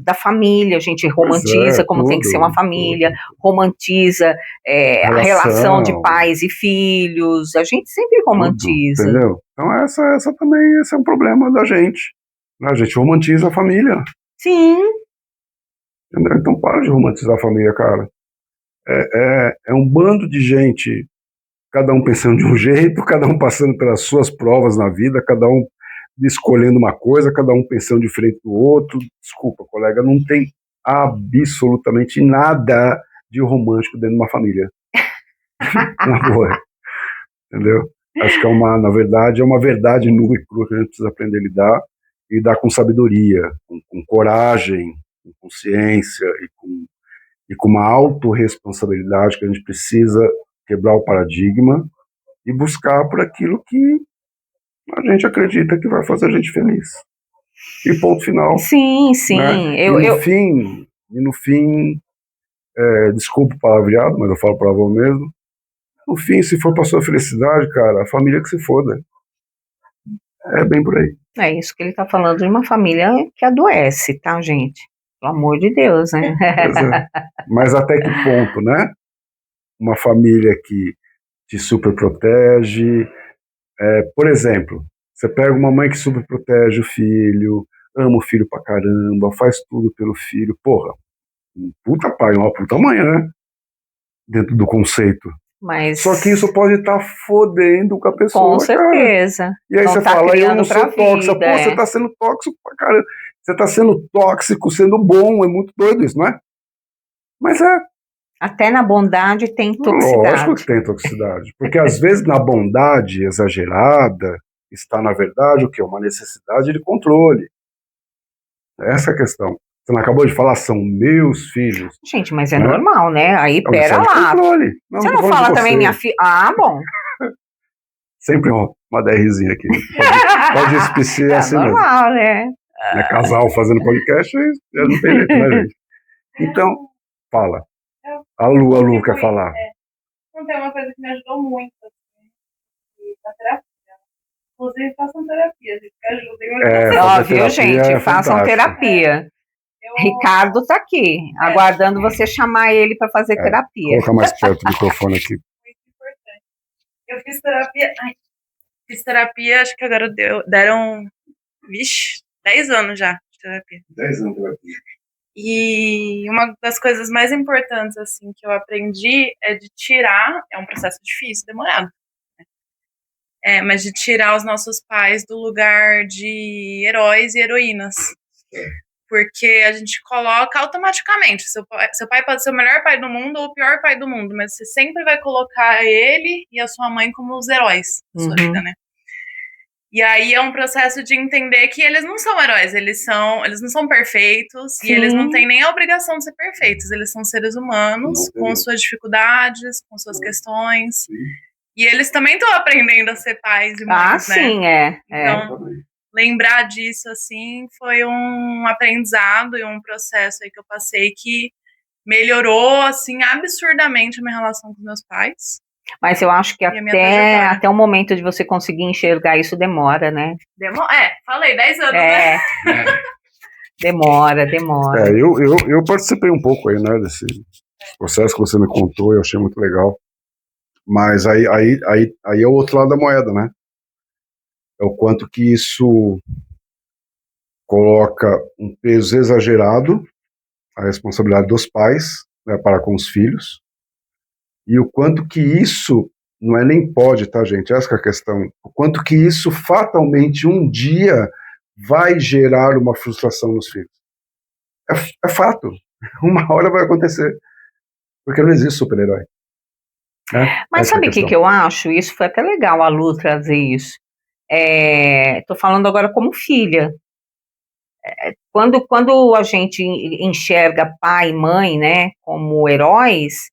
da família. A gente romantiza como tem que ser uma família. Romantiza a relação de pais e filhos. A gente sempre romantiza. Tudo, entendeu? Então essa também, esse é um problema da gente. A gente romantiza a família. Sim. Entendeu? Então para de romantizar a família, cara. É um bando de gente, cada um pensando de um jeito, cada um passando pelas suas provas na vida, cada um escolhendo uma coisa, cada um pensando diferente do outro. Desculpa, colega, não tem absolutamente nada de romântico dentro de uma família. Na boa. Entendeu? Acho que na verdade, é uma verdade nua e crua que a gente precisa aprender a lidar e lidar com sabedoria, com coragem, com consciência e com uma autorresponsabilidade que a gente precisa quebrar o paradigma e buscar por aquilo que a gente acredita que vai fazer a gente feliz. E ponto final. Sim, sim. Né? E no fim, desculpa o palavreado, mas eu falo palavrão mesmo. No fim, se for pra sua felicidade, cara, a família que se foda. É bem por aí. É isso que ele tá falando de uma família que adoece, tá, gente? Pelo amor de Deus, né? Pois é. Mas até que ponto, né? Uma família que te super protege. Por exemplo, você pega uma mãe que super protege o filho, ama o filho pra caramba, faz tudo pelo filho. Porra, um puta pai, uma puta mãe, né? Dentro do conceito. Mas... Só que isso pode estar fodendo com a pessoa, com certeza. Cara. E aí não você tá fala, eu não sou tóxica. Vida, Pô, você tá sendo tóxico pra caramba. Você tá sendo tóxico, sendo bom. É muito doido isso, não é? Mas até na bondade tem toxicidade. Lógico que tem toxicidade. Porque às vezes na bondade exagerada está, na verdade, o quê? Uma necessidade de controle. Essa é a questão. Você não acabou de falar, são meus filhos. Gente, mas é normal, né? Aí, pera lá. Não, você não fala também, minha filha? Ah, bom. Sempre uma DRzinha aqui. Pode espiciar assim normal, mesmo. Né? Casal fazendo podcast, já não tem jeito, né, gente? Então, fala. A Lu quer falar. Não tem uma coisa que me ajudou muito, assim, na terapia. Inclusive, façam terapia, gente, que ajudem muito. Viu, gente? Façam terapia. Ricardo tá aqui, aguardando você chamar ele para fazer terapia. Coloca mais perto do microfone aqui. Muito importante. Eu fiz terapia. Fiz terapia, acho que agora deram 10 anos já de terapia. 10 anos de terapia. E uma das coisas mais importantes, assim, que eu aprendi é de tirar, é um processo difícil, demorado, né? Mas de tirar os nossos pais do lugar de heróis e heroínas. Porque a gente coloca automaticamente, seu pai pode ser o melhor pai do mundo ou o pior pai do mundo, mas você sempre vai colocar ele e a sua mãe como os heróis da sua vida, né? E aí é um processo de entender que eles não são heróis, eles não são perfeitos. Sim. E eles não têm nem a obrigação de ser perfeitos, eles são seres humanos com suas dificuldades, com suas questões. Sim. E eles também estão aprendendo a ser pais e mães, né? Sim, Então, lembrar disso, assim, foi um aprendizado e um processo aí que eu passei que melhorou, assim, absurdamente a minha relação com meus pais. Mas eu acho que até o momento de você conseguir enxergar isso demora, né? Falei, 10 anos, né? Demora. Eu participei um pouco aí, né, desse processo que você me contou, eu achei muito legal. Mas aí é o outro lado da moeda, né? É o quanto que isso coloca um peso exagerado, a responsabilidade dos pais, né, para com os filhos, e o quanto que isso, não é nem pode, tá, gente, essa é a questão, o quanto que isso fatalmente um dia vai gerar uma frustração nos filhos. É fato, uma hora vai acontecer, porque não existe super-herói. Né? Mas sabe o que eu acho? Isso foi até legal a Lu trazer isso. Tô falando agora como filha. Quando a gente enxerga pai e mãe, né, como heróis,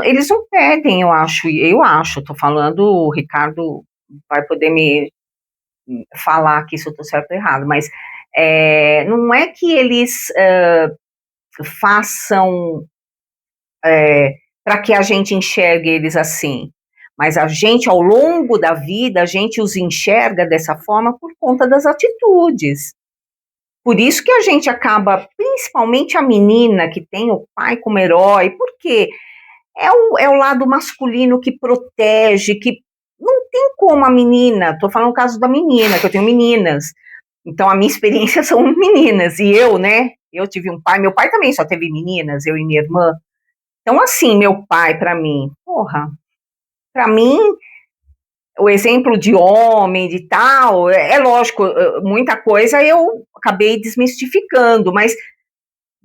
eles não pedem, eu acho, tô falando, o Ricardo vai poder me falar que isso eu tô certo ou errado, mas não é que eles façam para que a gente enxergue eles assim, mas a gente, ao longo da vida, a gente os enxerga dessa forma por conta das atitudes. Por isso que a gente acaba, principalmente a menina que tem o pai como herói, porque é o lado masculino que protege, que não tem como a menina, estou falando no caso da menina, que eu tenho meninas, então a minha experiência são meninas, e eu tive um pai, meu pai também só teve meninas, eu e minha irmã, então assim, meu pai para mim, o exemplo de homem, de tal, é lógico, muita coisa eu acabei desmistificando, mas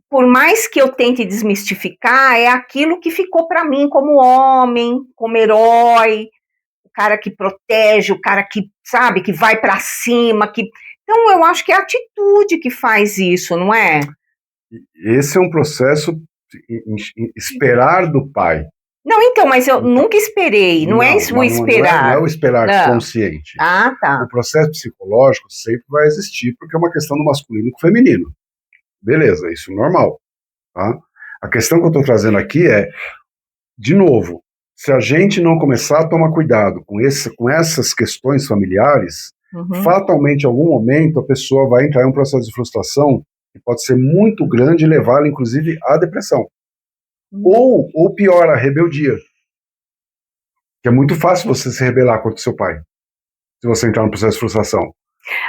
por mais que eu tente desmistificar, é aquilo que ficou para mim como homem, como herói, o cara que protege, o cara que, sabe, que vai para cima, então eu acho que é a atitude que faz isso, não é? Esse é um processo esperar do pai, Não, então, mas eu nunca esperei, não é isso o esperar. Não é o esperar consciente. Ah, tá. O processo psicológico sempre vai existir, porque é uma questão do masculino com o feminino. Beleza, isso é normal. Tá? A questão que eu estou trazendo aqui é, de novo, se a gente não começar a tomar cuidado com essas questões familiares, fatalmente, em algum momento, a pessoa vai entrar em um processo de frustração que pode ser muito grande e levá-la, inclusive, à depressão. Ou pior, a rebeldia. Que é muito fácil você se rebelar contra o seu pai, se você entrar no processo de frustração.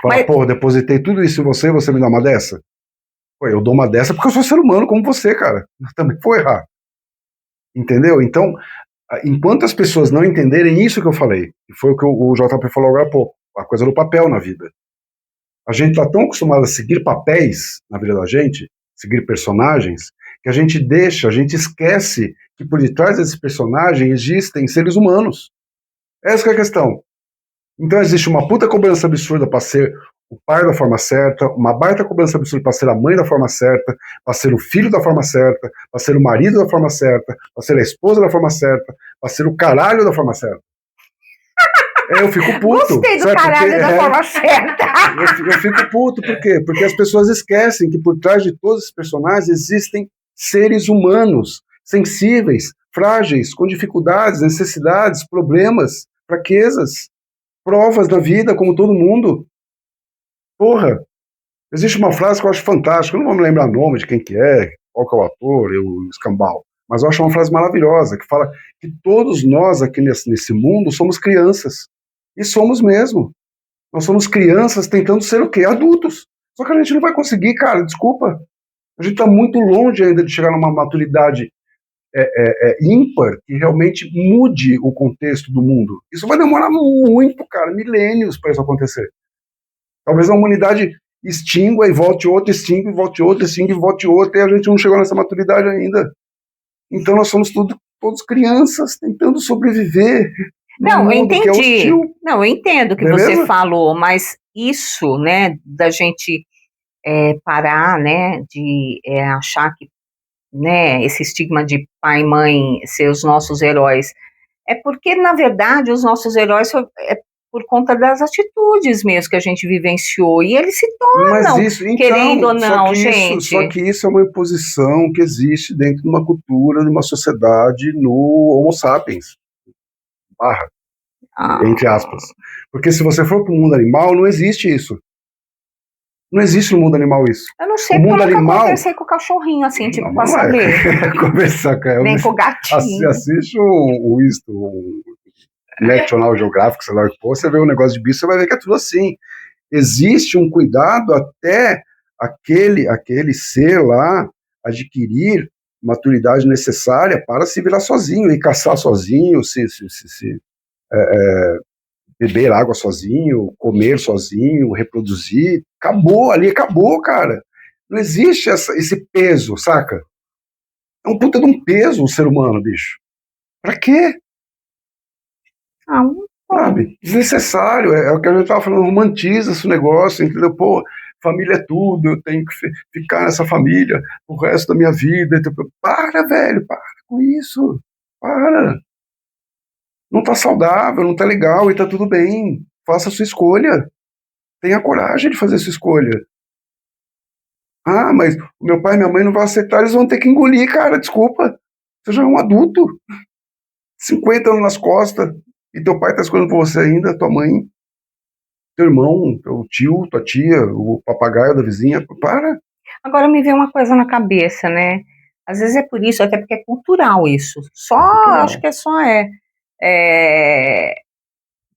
Fala, pô, depositei tudo isso em você e você me dá uma dessa? Pô, eu dou uma dessa porque eu sou ser humano como você, cara. Eu também vou errar. Entendeu? Então, enquanto as pessoas não entenderem isso que eu falei, que foi o que o JP falou agora há pouco, a coisa do papel na vida. A gente está tão acostumado a seguir papéis na vida da gente, seguir personagens, que a gente esquece que por detrás desse personagem existem seres humanos. Essa é a questão. Então existe uma puta cobrança absurda para ser o pai da forma certa, uma baita cobrança absurda para ser a mãe da forma certa, para ser o filho da forma certa, para ser o marido da forma certa, para ser a esposa da forma certa, para ser o caralho da forma certa. Eu fico puto. Gostei do caralho da forma certa. Eu fico puto, por quê? Porque as pessoas esquecem que por trás de todos esses personagens existem seres humanos, sensíveis, frágeis, com dificuldades, necessidades, problemas, fraquezas, provas da vida, como todo mundo. Porra, existe uma frase que eu acho fantástica, eu não vou me lembrar o nome de quem que é, qual que é o ator, o escambau, mas eu acho uma frase maravilhosa, que fala que todos nós aqui nesse mundo somos crianças. E somos mesmo. Nós somos crianças tentando ser o quê? Adultos. Só que a gente não vai conseguir, cara, desculpa. A gente está muito longe ainda de chegar numa maturidade ímpar que realmente mude o contexto do mundo. Isso vai demorar muito, cara, milênios para isso acontecer. Talvez a humanidade extingua e volte outra, extingue e volte outra, extingue e volte outra, e a gente não chegou nessa maturidade ainda. Então nós somos todos crianças tentando sobreviver. Não, eu entendi. Não, eu entendo o que você falou, mas isso, né, da gente parar, né, de achar que, né, esse estigma de pai e mãe ser os nossos heróis, é porque, na verdade, os nossos heróis é por conta das atitudes mesmo que a gente vivenciou, e eles se tornam, querendo ou não, gente. Só que isso é uma imposição que existe dentro de uma cultura, de uma sociedade, no Homo sapiens. Entre aspas. Porque se você for para o mundo animal, não existe isso. Não existe no mundo animal isso. Eu não sei, porque eu nunca conversei com o cachorrinho, assim, tipo, pra saber. Conversar com ela. Nem com o gatinho. Assiste o National Geographic, sei lá, você vê um negócio de bicho, você vai ver que é tudo assim. Existe um cuidado até aquele ser lá adquirir maturidade necessária para se virar sozinho e caçar sozinho, beber água sozinho, comer sozinho, reproduzir, acabou, cara. Não existe esse peso, saca? É um puta de um peso o ser humano, bicho. Pra quê? Sabe? Desnecessário, é o que a gente tava falando, romantiza esse negócio, entendeu? Pô, família é tudo, eu tenho que ficar nessa família o resto da minha vida. Para, velho, para com isso. Para. Não tá saudável, não tá legal e tá tudo bem. Faça a sua escolha. Tenha coragem de fazer a sua escolha. Ah, mas o meu pai e minha mãe não vão aceitar, eles vão ter que engolir, cara, desculpa. Você já é um adulto. 50 anos nas costas, e teu pai tá escolhendo por você ainda, tua mãe, teu irmão, teu tio, tua tia, o papagaio da vizinha, para. Agora me vem uma coisa na cabeça, né? Às vezes é por isso, até porque é cultural isso. Acho que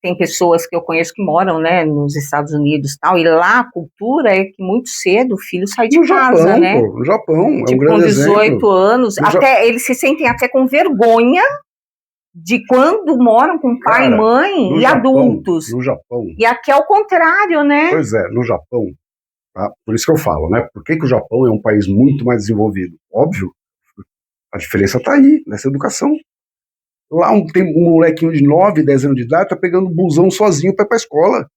tem pessoas que eu conheço que moram, né, nos Estados Unidos e tal, e lá a cultura é que muito cedo o filho sai de casa, Japão, né? No Japão, tipo, com 18 anos, eles se sentem até com vergonha de quando moram com pai e mãe e adultos. No Japão. E aqui é o contrário, né? Pois é, no Japão, tá? Por isso que eu falo, né? Por que o Japão é um país muito mais desenvolvido? Óbvio, a diferença está aí, nessa educação. Lá tem um molequinho de 9, 10 anos de idade, tá pegando busão sozinho para ir pra escola.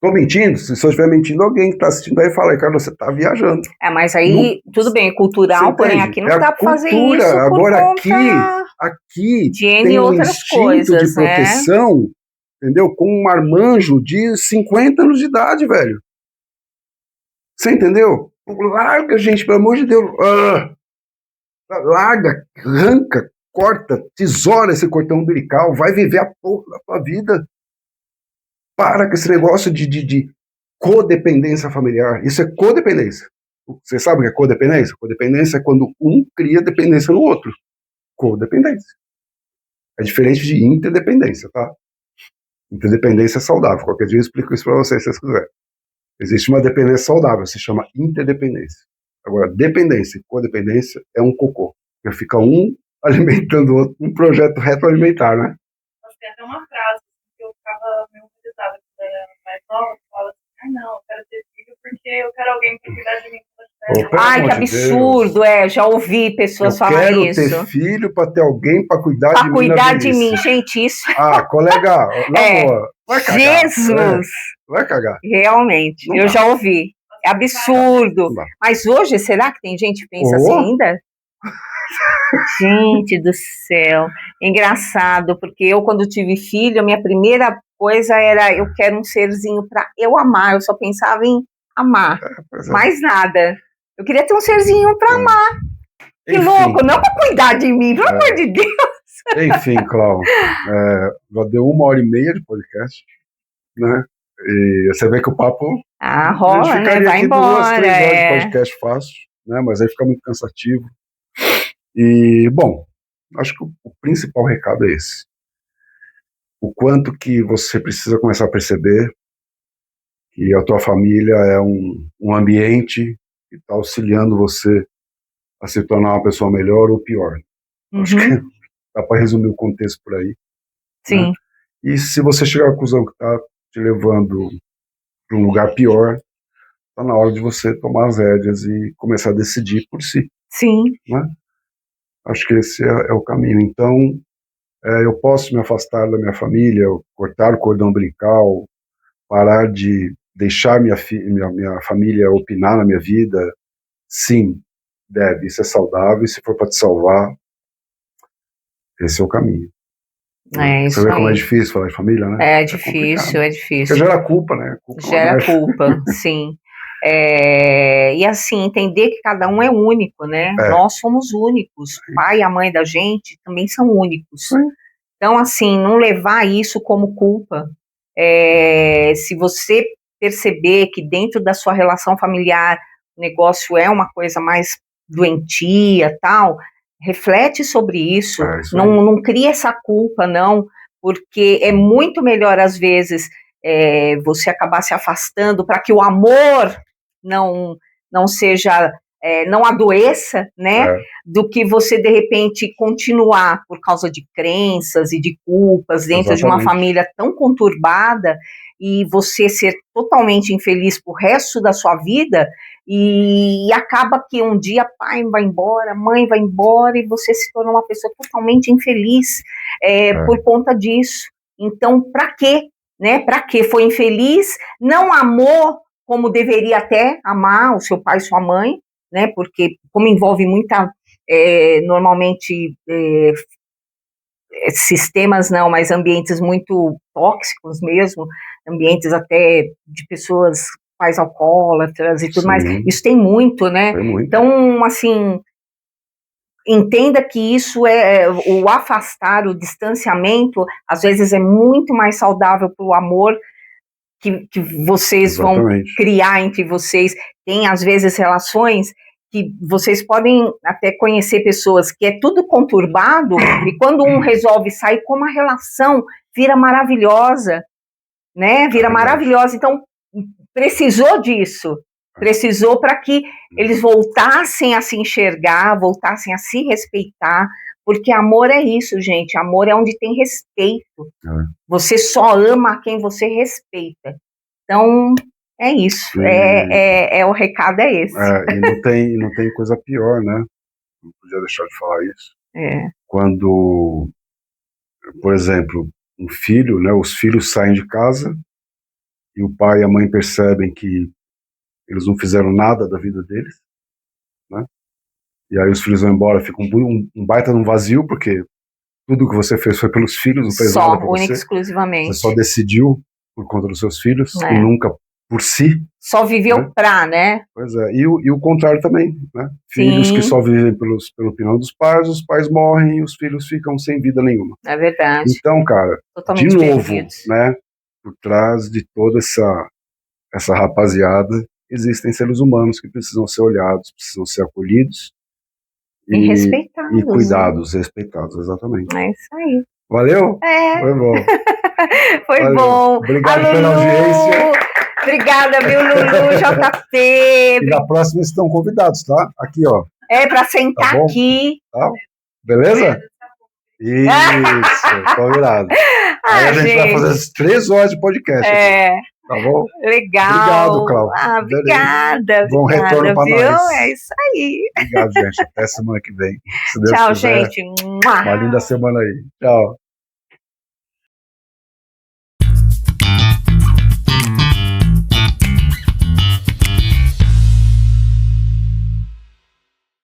Estou mentindo? Se eu estiver mentindo, alguém que está assistindo aí fala, cara, você está viajando. Mas aí, tudo bem, cultural, porém aqui não dá para fazer isso por agora conta aqui de N tem um outras instinto coisas, de proteção, né? Entendeu? Com um marmanjo de 50 anos de idade, velho. Você entendeu? Larga, gente, pelo amor de Deus. Larga, arranca, corta, tesoura esse cordão umbilical, vai viver a porra da tua vida. Para com esse negócio de codependência familiar. Isso é codependência. Você sabe o que é codependência? Codependência é quando um cria dependência no outro. Codependência. É diferente de interdependência, tá? Interdependência é saudável. Qualquer dia eu explico isso para vocês, se vocês quiserem. Existe uma dependência saudável, se chama interdependência. Agora, dependência e codependência é um cocô. Porque fica um alimentando o outro, um projeto retroalimentar, né? Tem até uma frase que eu ficava meio horrorizada quando era mais nova, que fala assim, não, eu quero ter filho porque eu quero alguém para cuidar de mim. Ai, que absurdo, já ouvi pessoas falar isso. Eu quero ter filho para ter alguém para cuidar de mim. Para cuidar de mim, gente, isso. Colega, vai cagar. Jesus! Vai cagar. Realmente, eu já ouvi. É absurdo. Mas hoje, será que tem gente que pensa assim ainda? Gente do céu. Engraçado, porque eu, quando tive filho, a minha primeira coisa era, eu quero um serzinho para eu amar. Eu só pensava em amar. Mais nada. Eu queria ter um serzinho para amar. Que louco, não para cuidar de mim, pelo amor de Deus. Enfim, Cláudio, já deu 1h30 de podcast, né? E você vê que o papo rola, né? Vai embora. 2, 3 horas de podcast fácil, né? Mas aí fica muito cansativo. E, bom, acho que o principal recado é esse. O quanto que você precisa começar a perceber que a tua família é um ambiente que está auxiliando você a se tornar uma pessoa melhor ou pior. Acho que dá para resumir o contexto por aí. Sim. Né? E se você chegar à conclusão que está te levando para um lugar pior, está na hora de você tomar as rédeas e começar a decidir por si. Sim. Né? Acho que esse é o caminho. Então, eu posso me afastar da minha família, cortar o cordão umbilical, parar de deixar minha família opinar na minha vida. Sim, deve. Isso é saudável. E se for para te salvar, esse é o caminho. Você vê como é difícil falar de família, né? É difícil. Porque gera culpa, né? Gera culpa, sim. E assim, entender que cada um é único, né? Nós somos únicos. O pai e a mãe da gente também são únicos. Sim. Então, assim, não levar isso como culpa. Se você perceber que dentro da sua relação familiar o negócio é uma coisa mais doentia, tal, reflete sobre isso. Não cria essa culpa, não, porque é muito melhor, às vezes, você acabar se afastando para que o amor não seja, não adoeça, né? Do que você, de repente, continuar por causa de crenças e de culpas dentro de uma família tão conturbada e você ser totalmente infeliz pro resto da sua vida e acaba que um dia pai vai embora, mãe vai embora e você se torna uma pessoa totalmente infeliz por conta disso. Então, para quê? Né? Para quê? Foi infeliz, não amou como deveria até amar o seu pai e sua mãe, né? Porque como envolve muita, normalmente, sistemas não, mas ambientes muito tóxicos mesmo, ambientes até de pessoas, pais alcoólatras e tudo mais, isso tem muito, né? Então, assim, entenda que isso o afastar, o distanciamento, às vezes é muito mais saudável para o amor que vocês vão criar entre vocês. Tem, às vezes, relações que vocês podem até conhecer pessoas que é tudo conturbado e quando um resolve sair, como a relação vira maravilhosa, né? Vira maravilhosa. Então, precisou disso. Precisou para que eles voltassem a se enxergar, voltassem a se respeitar, porque amor é isso, gente. Amor é onde tem respeito. Você só ama quem você respeita. Então, é isso. O recado é esse. E não tem coisa pior, né? Não podia deixar de falar isso. Quando, por exemplo, um filho, né? Os filhos saem de casa e o pai e a mãe percebem que eles não fizeram nada da vida deles, né? E aí os filhos vão embora, fica um baita num vazio, porque tudo que você fez foi pelos filhos, não fez nada por você. Só, única e exclusivamente. Você só decidiu por conta dos seus filhos, e nunca por si. Só viveu né? Pois é, e o contrário também, né? Filhos que só vivem pela opinião dos pais, os pais morrem e os filhos ficam sem vida nenhuma. É verdade. Então, cara, totalmente de novo, né? Por trás de toda essa rapaziada, existem seres humanos que precisam ser olhados, precisam ser acolhidos. E respeitados. E cuidados, respeitados, exatamente. É isso aí. Valeu? Foi bom. Foi Valeu. bom. Obrigado pela audiência. Obrigada, viu, Lulu, JP. E na próxima estão convidados, tá? Aqui, ó. Para sentar tá aqui. Tá? Beleza? Isso, combinado. Aí a gente vai fazer as 3 horas de podcast. Aqui, tá bom? Legal. Obrigado, Cláudio. Obrigada. Bom retorno para nós. É isso aí. Obrigado, gente. Até semana que vem. Se Deus Tchau, quiser. gente. Uma linda semana aí. Tchau.